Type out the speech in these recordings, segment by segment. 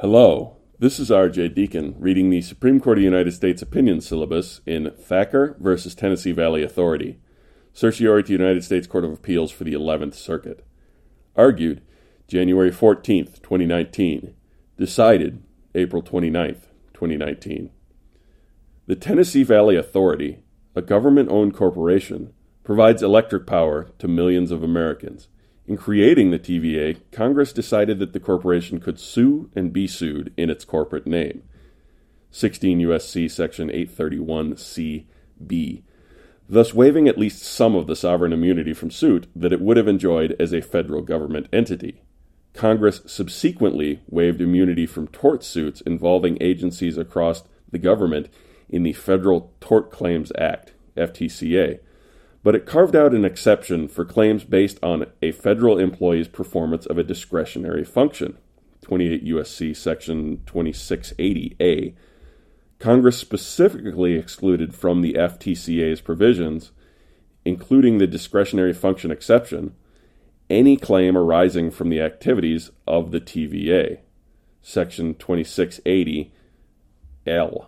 Hello, this is R.J. Deacon reading the Supreme Court of the United States opinion syllabus in Thacker v. Tennessee Valley Authority, certiorari to United States Court of Appeals for the 11th Circuit. Argued January 14, 2019. Decided April 29, 2019. The Tennessee Valley Authority, a government-owned corporation, provides electric power to millions of Americans. In creating the TVA, Congress decided that the corporation could sue and be sued in its corporate name. 16 U.S.C. Section 831c(b), thus waiving at least some of the sovereign immunity from suit that it would have enjoyed as a federal government entity. Congress subsequently waived immunity from tort suits involving agencies across the government in the Federal Tort Claims Act, FTCA, but it carved out an exception for claims based on a federal employee's performance of a discretionary function, 28 U.S.C. Section 2680A. Congress specifically excluded from the FTCA's provisions, including the discretionary function exception, any claim arising from the activities of the TVA, Section 2680L.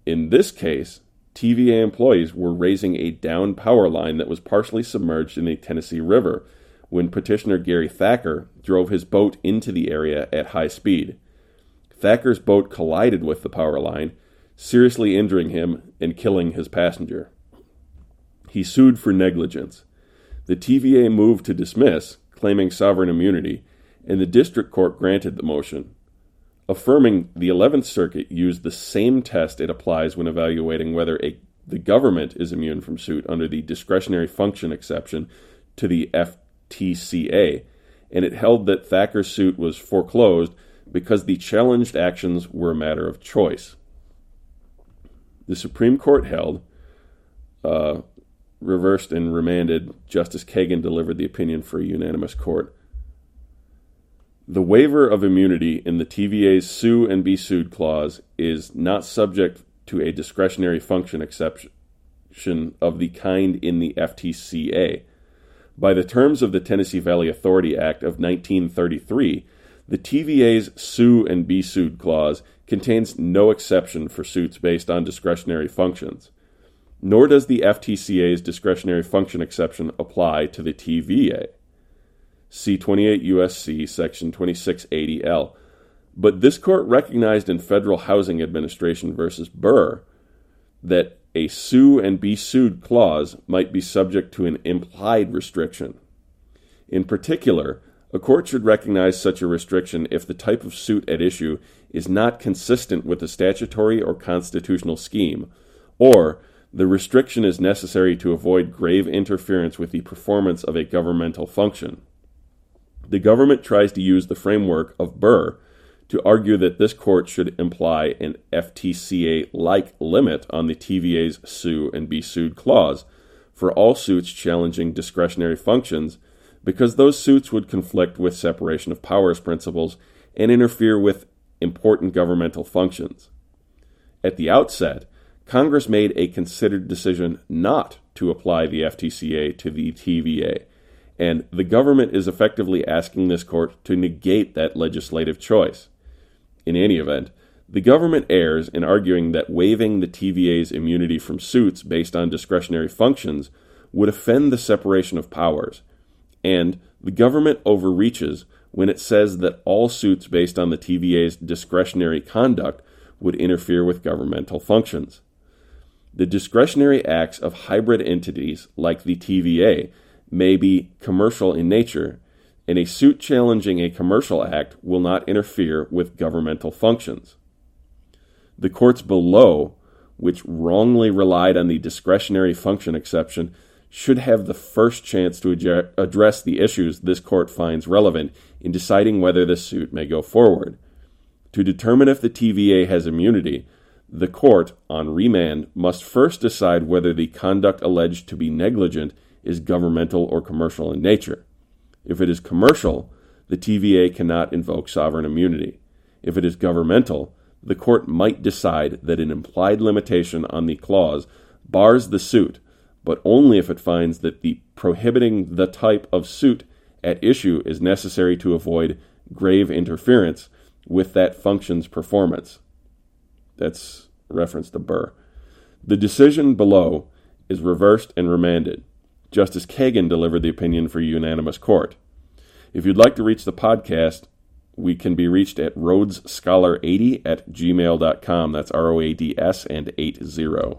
In this case, TVA employees were raising a down power line that was partially submerged in the Tennessee River when petitioner Gary Thacker drove his boat into the area at high speed. Thacker's boat collided with the power line, seriously injuring him and killing his passenger. He sued for negligence. The TVA moved to dismiss, claiming sovereign immunity, and the district court granted the motion. Affirming, the 11th Circuit used the same test it applies when evaluating whether the government is immune from suit under the discretionary function exception to the FTCA, and it held that Thacker's suit was foreclosed because the challenged actions were a matter of choice. The Supreme Court held, reversed and remanded. Justice Kagan delivered the opinion for a unanimous court. The waiver of immunity in the TVA's sue and be sued clause is not subject to a discretionary function exception of the kind in the FTCA. By the terms of the Tennessee Valley Authority Act of 1933, the TVA's sue and be sued clause contains no exception for suits based on discretionary functions, nor does the FTCA's discretionary function exception apply to the TVA. See 28 U.S.C. Section 2680L. But this court recognized in Federal Housing Administration v. Burr that a sue and be sued clause might be subject to an implied restriction. In particular, a court should recognize such a restriction if the type of suit at issue is not consistent with the statutory or constitutional scheme, or the restriction is necessary to avoid grave interference with the performance of a governmental function. The government tries to use the framework of Burr to argue that this court should imply an FTCA-like limit on the TVA's sue and be sued clause for all suits challenging discretionary functions, because those suits would conflict with separation of powers principles and interfere with important governmental functions. At the outset, Congress made a considered decision not to apply the FTCA to the TVA, and the government is effectively asking this court to negate that legislative choice. In any event, the government errs in arguing that waiving the TVA's immunity from suits based on discretionary functions would offend the separation of powers, and the government overreaches when it says that all suits based on the TVA's discretionary conduct would interfere with governmental functions. The discretionary acts of hybrid entities like the TVA may be commercial in nature, and a suit challenging a commercial act will not interfere with governmental functions. The courts below, which wrongly relied on the discretionary function exception, should have the first chance to address the issues this court finds relevant in deciding whether this suit may go forward. To determine if the TVA has immunity, the court, on remand, must first decide whether the conduct alleged to be negligent is governmental or commercial in nature. If it is commercial, the TVA cannot invoke sovereign immunity. If it is governmental, the court might decide that an implied limitation on the clause bars the suit, but only if it finds that the prohibiting the type of suit at issue is necessary to avoid grave interference with that function's performance. That's reference to Burr. The decision below is reversed and remanded. Justice Kagan delivered the opinion for unanimous court. If you'd like to reach the podcast, we can be reached at rhodesscholar80@gmail.com. That's ROADS and 80.